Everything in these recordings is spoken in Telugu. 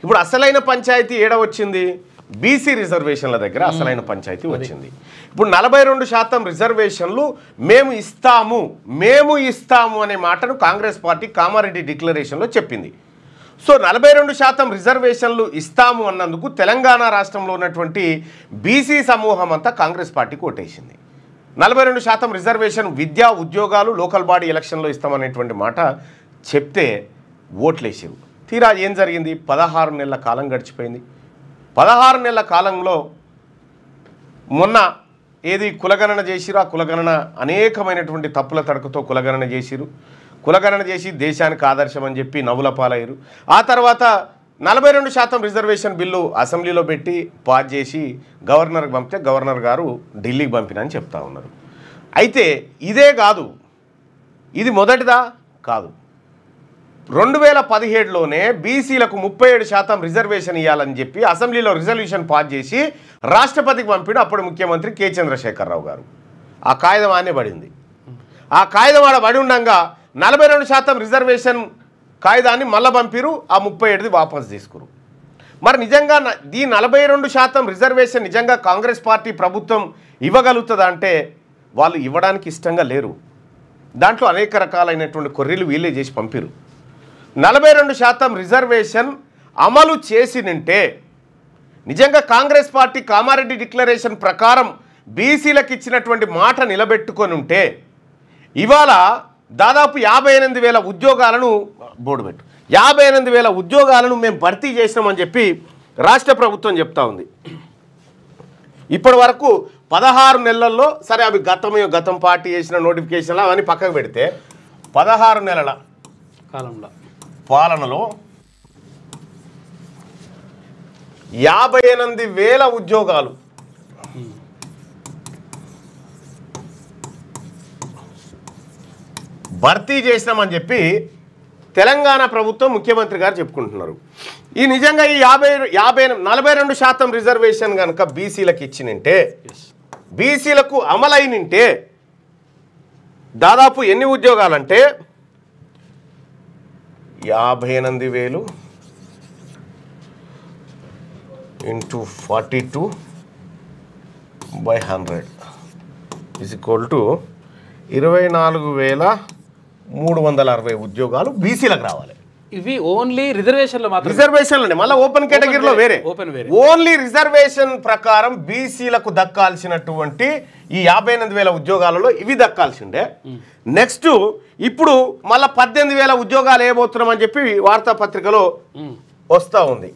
ఇప్పుడు అసలైన పంచాయతీ ఏడ వచ్చింది? బీసీ రిజర్వేషన్ల దగ్గర అసలైన పంచాయతీ వచ్చింది. ఇప్పుడు 42% రిజర్వేషన్లు మేము ఇస్తాము అనే మాటను కాంగ్రెస్ పార్టీ కామారెడ్డి డిక్లరేషన్లో చెప్పింది. సో 42% రిజర్వేషన్లు ఇస్తాము అన్నందుకు తెలంగాణ రాష్ట్రంలో ఉన్నటువంటి బీసీ సమూహం అంతా కాంగ్రెస్ పార్టీకి ఓటేసింది. 42% రిజర్వేషన్ విద్యా ఉద్యోగాలు లోకల్ బాడీ ఎలక్షన్లో ఇస్తామనేటువంటి మాట చెప్తే ఓట్లేసారు. తీరా ఏం జరిగింది? 16 నెలల కాలం గడిచిపోయింది. 16 నెలల కాలంలో మొన్న ఏది కులగణన చేసిరు, ఆ కులగణన అనేకమైనటువంటి తప్పుల తడకతో కులగణన చేసిరు. కులగణన చేసి దేశానికి ఆదర్శం అని చెప్పి నవ్వుల పాలయ్యారు. ఆ తర్వాత 42% రిజర్వేషన్ బిల్లు అసెంబ్లీలో పెట్టి పాస్ చేసి గవర్నర్కి పంపితే గవర్నర్ గారు ఢిల్లీకి పంపినని చెప్తా ఉన్నారు. అయితే ఇదే కాదు, ఇది మొదటిదా కాదు. 2017లోనే బీసీలకు 37% రిజర్వేషన్ ఇవ్వాలని చెప్పి అసెంబ్లీలో రిజల్యూషన్ పాస్ చేసి రాష్ట్రపతికి పంపిన అప్పుడు ముఖ్యమంత్రి కె చంద్రశేఖరరావు గారు. ఆ కాగితం ఆనే పడింది. ఆ కాగితం ఆడ పడి ఉండగా 42% రిజర్వేషన్ కాగితాన్ని మళ్ళా పంపిరు, ఆ 37ది వాపసు తీసుకురు. మరి నిజంగా ఈ 42% రిజర్వేషన్ నిజంగా కాంగ్రెస్ పార్టీ ప్రభుత్వం ఇవ్వగలుగుతుందా అంటే వాళ్ళు ఇవ్వడానికి ఇష్టంగా లేరు. దాంట్లో అనేక రకాలైనటువంటి కొర్రీలు వీళ్ళే చేసి పంపిరు. 42% రిజర్వేషన్ అమలు చేసినంటే నిజంగా కాంగ్రెస్ పార్టీ కామారెడ్డి డిక్లరేషన్ ప్రకారం బీసీలకు ఇచ్చినటువంటి మాట నిలబెట్టుకొని ఉంటే ఇవాళ దాదాపు 58,000 ఉద్యోగాలను బోర్డు పెట్టు 58,000 ఉద్యోగాలను మేము భర్తీ చేసినామని చెప్పి రాష్ట్ర ప్రభుత్వం చెప్తా ఉంది. ఇప్పటి వరకు 16 నెలల్లో సరే అవి గతం పార్టీ చేసిన నోటిఫికేషన్లు అవన్నీ పక్కకు పెడితే 16 నెలల కాలంలో పాలనలో 58,000 ఉద్యోగాలు భర్తీ చేసినామని చెప్పి తెలంగాణ ప్రభుత్వం ముఖ్యమంత్రి గారు చెప్పుకుంటున్నారు. ఈ నిజంగా ఈ 42% రిజర్వేషన్ కనుక బీసీలకు ఇచ్చినంటే, బీసీలకు అమలైనంటే దాదాపు ఎన్ని ఉద్యోగాలంటే 58,000 into 42/100 is equal to 24,360 ఉద్యోగాలు బీసీలకు రావాలి. ఇవి ఓన్లీ రిజర్వేషన్లో మాత్రం, రిజర్వేషన్లోనే, మళ్ళీ ఓపెన్ కేటగిరీలో వేరే. ఓన్లీ రిజర్వేషన్ ప్రకారం బీసీలకు దక్కాల్సినటువంటి ఈ 58,000 ఉద్యోగాలలో ఇవి దక్కాల్సిండే. నెక్స్ట్ ఇప్పుడు మళ్ళీ 18,000 ఉద్యోగాలు వేయబోతున్నామని చెప్పి వార్తాపత్రికలో వస్తూ ఉంది.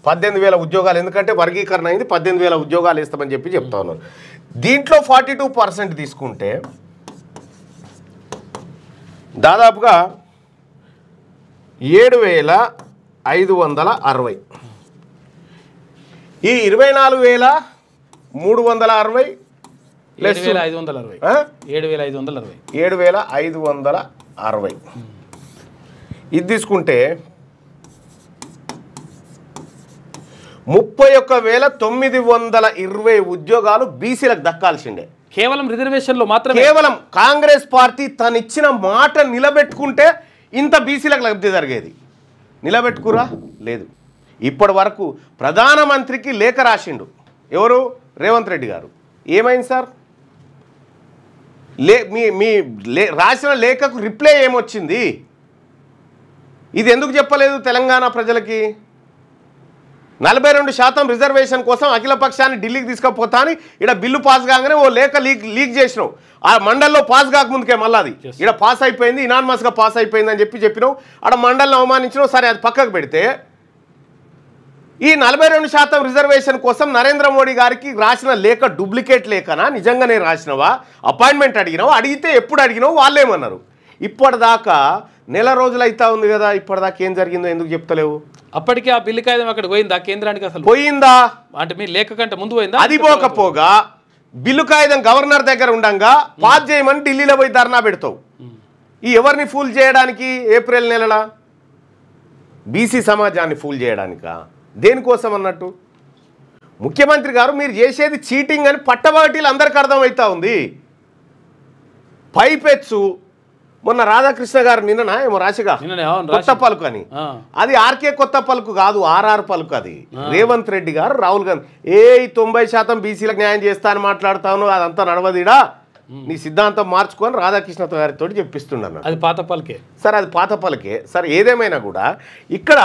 18,000 ఉద్యోగాలు, ఎందుకంటే వర్గీకరణ అయింది, 18,000 ఉద్యోగాలు వేస్తామని చెప్పి చెప్తా ఉన్నారు. దీంట్లో 42% తీసుకుంటే దాదాపుగా 7,560. ఈ 24,360 7,560 ఇది తీసుకుంటే 31,920 ఉద్యోగాలు బీసీలకు దక్కాల్సిందే. కేవలం రిజర్వేషన్లో మాత్రమే. కేవలం కాంగ్రెస్ పార్టీ తను ఇచ్చిన మాట నిలబెట్టుకుంటే ఇంత బీసీలకు లబ్ధి జరిగేది. నిలబెట్టుకురా లేదు. ఇప్పటి వరకు ప్రధానమంత్రికి లేఖ రాసిండు ఎవరు? రేవంత్ రెడ్డి గారు. ఏమైంది సార్? మీ రాసిన లేఖకు రిప్లై ఏమొచ్చింది? ఇది ఎందుకు చెప్పలేదు తెలంగాణ ప్రజలకి? 42% రిజర్వేషన్ కోసం అఖిల పక్షాన్ని ఢిల్లీకి తీసుకుపోతా అని ఇక్కడ బిల్లు పాస్ కాగానే ఓ లేఖ లీక్ చేసినావు. ఆ మండల్లో పాస్ కాకముందుకే మళ్ళీ అది ఇక్కడ పాస్ అయిపోయింది, ఇనాన్మస్గా పాస్ అయిపోయింది అని చెప్పినావు. ఆడ మండలిని అవమానించినావు. సరే అది పక్కకు పెడితే ఈ 42% రిజర్వేషన్ కోసం నరేంద్ర మోడీ గారికి రాసిన లేఖ డూప్లికేట్ లేఖనా? నిజంగానే రాసినవా? అపాయింట్మెంట్ అడిగినావా? అడిగితే ఎప్పుడు అడిగినావు? వాళ్ళేమన్నారు? ఇప్పటిదాకా నెల రోజులు అవుతా ఉంది కదా, ఇప్పటిదాకా ఏం జరిగిందో ఎందుకు చెప్తలేవు? అప్పటికే ఆ బిల్లు కాగితం అక్కడ పోయిందా కేంద్రానికి? అసలు పోయిందా అంటే మీ లేఖ కంటే ముందు పోయిందా? అది పోకపోగా బిల్లు కాగితం గవర్నర్ దగ్గర ఉండగా పాస్ చేయమని ఢిల్లీలో పోయి ధర్నా పెడతావు. ఈ ఎవరిని ఫూల్ చేయడానికి? ఏప్రిల్ నెలల బీసీ సమాజాన్ని ఫూల్ చేయడానికా? దేనికోసం అన్నట్టు? ముఖ్యమంత్రి గారు మీరు చేసేది చీటింగ్ అని పట్టబాటీలు అందరికి అర్థమవుతా ఉంది. పైపెచ్చు మొన్న రాధాకృష్ణ గారు నిన్ననా ఏమో రాసిగా కొత్త పలుకు అని, అది ఆర్కే కొత్త పలుకు కాదు, ఆర్ఆర్ పలుకు. అది రేవంత్ రెడ్డి గారు రాహుల్ గాంధీ 90% బీసీలకు న్యాయం చేస్తా అని మాట్లాడుతాను, అదంతా నడవదిడా, నీ సిద్ధాంతం మార్చుకొని రాధాకృష్ణ గారితో చెప్పిస్తున్నాను. అది పాత పలికే సార్, అది పాత పలికే సార్. ఏదేమైనా కూడా ఇక్కడ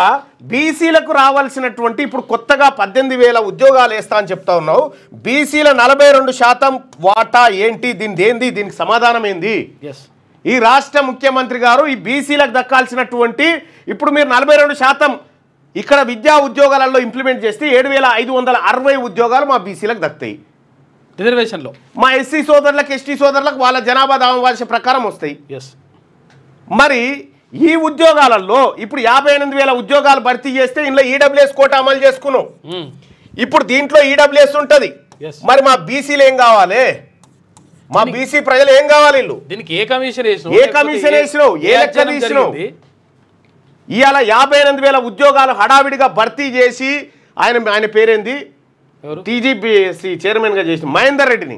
బీసీలకు రావాల్సినటువంటి ఇప్పుడు కొత్తగా 18,000 ఉద్యోగాలు వేస్తా అని చెప్తా ఉన్నావు. బీసీల 42% వాటా ఏంటి, దీనికి సమాధానం ఏంది? ఈ రాష్ట్ర ముఖ్యమంత్రి గారు ఈ బీసీలకు దక్కాల్సినటువంటి ఇప్పుడు మీరు 42% ఇక్కడ విద్యా ఉద్యోగాలలో ఇంప్లిమెంట్ చేస్తే 7,560 ఉద్యోగాలు మా బీసీలకు దక్కుతాయి రిజర్వేషన్లో. మా ఎస్సీ సోదరులకు ఎస్టీ సోదరులకు వాళ్ళ జనాభా దామవాల్స ప్రకారం వస్తాయి. మరి ఈ ఉద్యోగాలలో ఇప్పుడు 58,000 ఉద్యోగాలు భర్తీ చేస్తే ఇందులో ఈడబ్ల్యూఎస్ కోట అమలు చేసుకున్నాం. ఇప్పుడు దీంట్లో ఈడబ్ల్యూఎస్ ఉంటుంది. మరి మా బీసీలు ఏం కావాలి, మా బీసీ ప్రజలు ఏం కావాలి? దీనికి ఏ కమిషన్ వేసినావు, ఏ లెక్క తీసినావు? ఇవాళ 58,000 ఉద్యోగాలు హడావిడిగా భర్తీ చేసి ఆయన పేరేంది, టీజీపీఎస్సీ చైర్మన్ గా చేసిన మహేందర్ రెడ్డిని,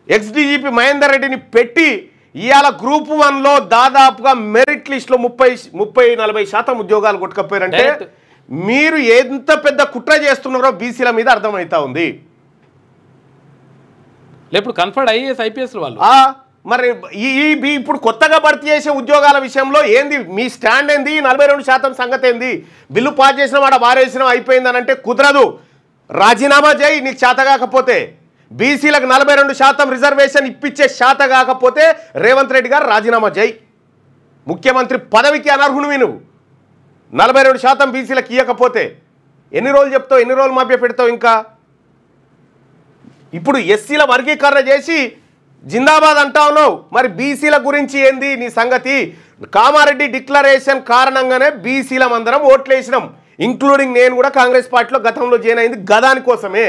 ఎక్స్ డీజీపీ మహేందర్ రెడ్డిని పెట్టి ఇవాళ గ్రూప్ 1లో దాదాపుగా మెరిట్ లిస్ట్ లో 30-40% ఉద్యోగాలు కొట్టుకపోయారంటే మీరు ఎంత పెద్ద కుట్ర చేస్తున్నారో బీసీల మీద అర్థమవుతా ఉంది. ఇప్పుడు కన్ఫర్డ్ ఐఏఎస్ ఐపీఎస్ వాళ్ళు మరి ఇప్పుడు కొత్తగా భర్తీ చేసే ఉద్యోగాల విషయంలో ఏంది మీ స్టాండ్ ఏంది? 42% సంగతి ఏంది? బిల్లు పాస్ చేసిన వాడు బారేసినా అయిపోయిందని అంటే కుదరదు. రాజీనామా చేయి నీకు చేత కాకపోతే. బీసీలకు 42% రిజర్వేషన్ ఇప్పించే చేత కాకపోతే రేవంత్ రెడ్డి గారు రాజీనామా చేయి. ముఖ్యమంత్రి పదవికి అనర్హునివి నువ్వు. 42% బీసీలకు ఇవ్వకపోతే ఎన్ని రోజులు చెప్తావు, ఎన్ని రోజులు మభ్య పెడతావు? ఇంకా ఇప్పుడు ఎస్సీల వర్గీకరణ చేసి జిందాబాద్ అంటా ఉన్నావు. మరి బీసీల గురించి ఏంది నీ సంగతి? కామారెడ్డి డిక్లరేషన్ కారణంగానే బీసీలం అందరం ఓట్లు వేసినాం, ఇంక్లూడింగ్ నేను కూడా కాంగ్రెస్ పార్టీలో గతంలో జాయిన్ అయింది గదాని కోసమే.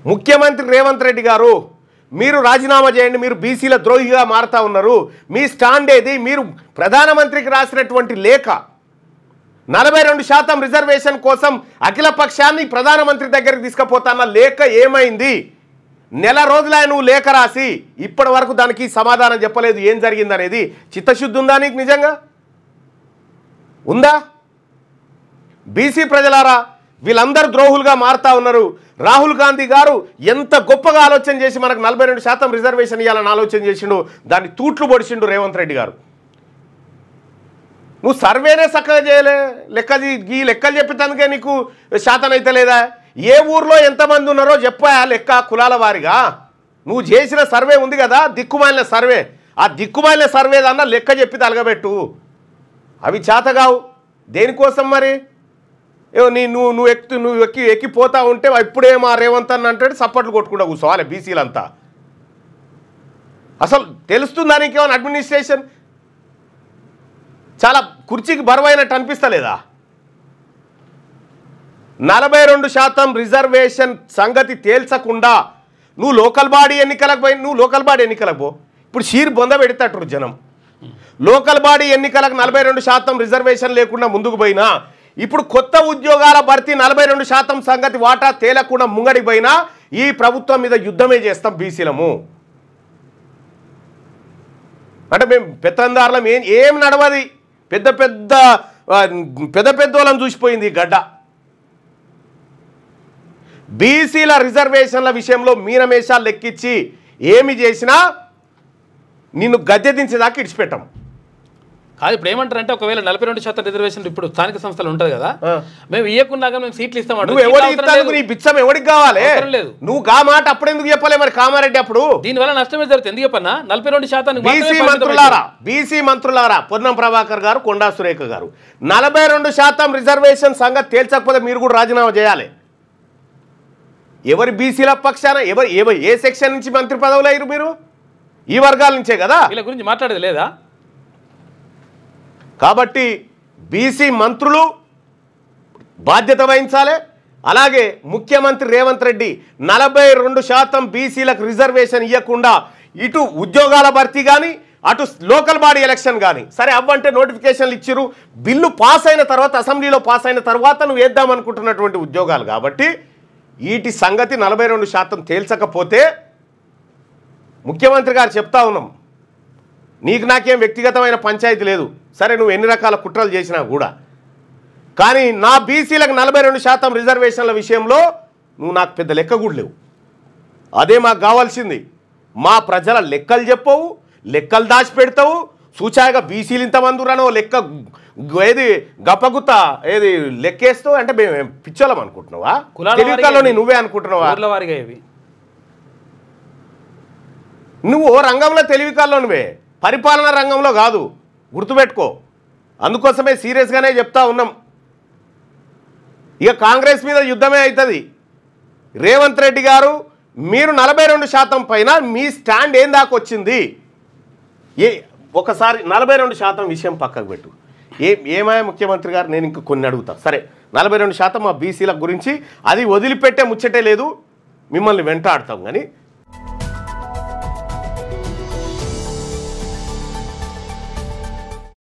ముఖ్యమంత్రి రేవంత్ రెడ్డి గారు మీరు రాజీనామా చేయండి, మీరు బీసీల ద్రోహిగా మారుతా ఉన్నారు. మీ స్టాండ్ ఏది? మీరు ప్రధానమంత్రికి రాసినటువంటి లేఖ 42% రిజర్వేషన్ కోసం అఖిల పక్షాన్ని ప్రధానమంత్రి దగ్గరికి తీసుకుపోతాన్న లేఖ ఏమైంది? నెల రోజులే నువ్వు లేఖ రాసి ఇప్పటి వరకు దానికి సమాధానం చెప్పలేదు. ఏం జరిగిందనేది చిత్తశుద్ధి ఉందా నీకు? నిజంగా ఉందా? బీసీ ప్రజలారా, వీళ్ళందరూ ద్రోహులుగా మారుతా ఉన్నారు. రాహుల్ గాంధీ గారు ఎంత గొప్పగా ఆలోచన చేసి మనకు 42% రిజర్వేషన్ ఇవ్వాలని ఆలోచన చేసిండు, దాన్ని తూట్లు పొడిచిండు రేవంత్ రెడ్డి గారు. నువ్వు సర్వేనే చక్కగా చేయలే, ఈ లెక్కలు చెప్పేందుకే నీకు శాతం అయితే లేదా? ఏ ఊర్లో ఎంతమంది ఉన్నారో చెప్పా లెక్క కులాల వారిగా. నువ్వు చేసిన సర్వే ఉంది కదా, దిక్కుమాలిన సర్వే, ఆ దిక్కుమాలిన సర్వే దన్నా లెక్క చెప్పి తలగబెట్టు. అవి చేతగావు. దేనికోసం మరి? నువ్వు ఎక్కిపోతా ఉంటే ఇప్పుడేమో రేవంత్ అన్న అంటాడు, సప్పట్లు కొట్టుకుంటా కూర్చోవాలి బీసీలంతా. అసలు తెలుస్తుందా నీకేమైనా? అడ్మినిస్ట్రేషన్ చాలా కుర్చీకి బరువైనట్టు అనిపిస్తలేదా? 42% రిజర్వేషన్ సంగతి తేల్చకుండా నువ్వు లోకల్ బాడీ ఎన్నికలకు పోయి పో. ఇప్పుడు షీర్ బొంద పెడతారు జనం. లోకల్ బాడీ ఎన్నికలకు 42% రిజర్వేషన్ లేకుండా ముందుకు పోయినా, ఇప్పుడు కొత్త ఉద్యోగాల భర్తీ 42% సంగతి వాటా తేలకుండా ముంగడికి పోయినా ఈ ప్రభుత్వం మీద యుద్ధమే చేస్తాం బీసీలము. అంటే మేము పెత్తందారులం ఏం నడవది. పెద్ద పెద్దోళ్ళని చూసిపోయింది గడ్డ. బీసీల రిజర్వేషన్ల విషయంలో మీనమేషాలు లెక్కించి ఏమి చేసినా నిన్ను గద్దె దించేదాకా ఇడిచిపెట్టాం. కాదు, ఇప్పుడు ఏమంటారంటే ఒకవేళ 42% రిజర్వేషన్ ఇప్పుడు స్థానిక సంస్థలు ఉంటుంది కదా, మేము ఇవ్వకుండా మేము సీట్లు ఇస్తామంటే నీ బిచ్చం ఎవరికి కావాలి? నువ్వు గా మాట అప్పుడెందుకు చెప్పలే మరి కామారెడ్డి? అప్పుడు దీనివల్ల నష్టమే జరుగుతుంది. ఎందుకు చెప్పన్నా 42% బీసీ మంత్రులారా, పొన్నం ప్రభాకర్ గారు, కొండా సురేఖ గారు, 42% రిజర్వేషన్ సంగతి తేల్చకపోతే మీరు కూడా రాజీనామా చేయాలి. ఎవరి బీసీల పక్షాన ఏ సెక్షన్ నుంచి మంత్రి పదవులు అయ్యారు మీరు? ఈ వర్గాల నుంచే కదా. వీళ్ళ గురించి మాట్లాడేది లేదా? కాబట్టి బీసీ మంత్రులు బాధ్యత వహించాలి. అలాగే ముఖ్యమంత్రి రేవంత్ రెడ్డి 42% బీసీలకు రిజర్వేషన్ ఇవ్వకుండా ఇటు ఉద్యోగాల భర్తీ కానీ అటు లోకల్ బాడీ ఎలక్షన్ కానీ సరే అవ్వంటే నోటిఫికేషన్లు ఇచ్చిరు. బిల్లు పాస్ అయిన తర్వాత, అసెంబ్లీలో పాస్ అయిన తర్వాత నువ్వు వేద్దామనుకుంటున్నటువంటి ఉద్యోగాలు కాబట్టి వీటి సంగతి 42% తేల్చకపోతే ముఖ్యమంత్రి గారు చెప్తా ఉన్నాం, నీకు నాకేం వ్యక్తిగతమైన పంచాయతీ లేదు, సరే నువ్వు ఎన్ని రకాల కుట్రలు చేసినా కూడా, కానీ నా బీసీలకు 42% రిజర్వేషన్ల విషయంలో నువ్వు నాకు పెద్ద లెక్క కూడా లేవు. అదే మాకు కావాల్సింది. మా ప్రజల లెక్కలు చెప్పవు, లెక్కలు దాచిపెడతావు, సూచాయగా బీసీలు ఇంతమంది రానో లెక్క ఏది గప్పగుత్త ఏది లెక్కేస్తావు అంటే మేము పిచ్చోళం అనుకుంటున్నావా? తెలివికల్లోని నువ్వే అనుకుంటున్నావా? నువ్వు రంగంలో తెలివికల్లోనివే, పరిపాలనా రంగంలో కాదు, గుర్తుపెట్టుకో. అందుకోసమే సీరియస్గానే చెప్తా ఉన్నాం. ఇక కాంగ్రెస్ మీద యుద్ధమే అవుతుంది. రేవంత్ రెడ్డి గారు మీరు 42% పైన మీ స్టాండ్ ఏం దాకా వచ్చింది? ఒకసారి 42% విషయం పక్కకు పెట్టు. ఏమాయ ముఖ్యమంత్రి గారు, నేను ఇంక కొన్ని అడుగుతా. సరే 42% మా బీసీల గురించి అది వదిలిపెట్టే ముచ్చటే లేదు, మిమ్మల్ని వెంటాడతాం. కానీ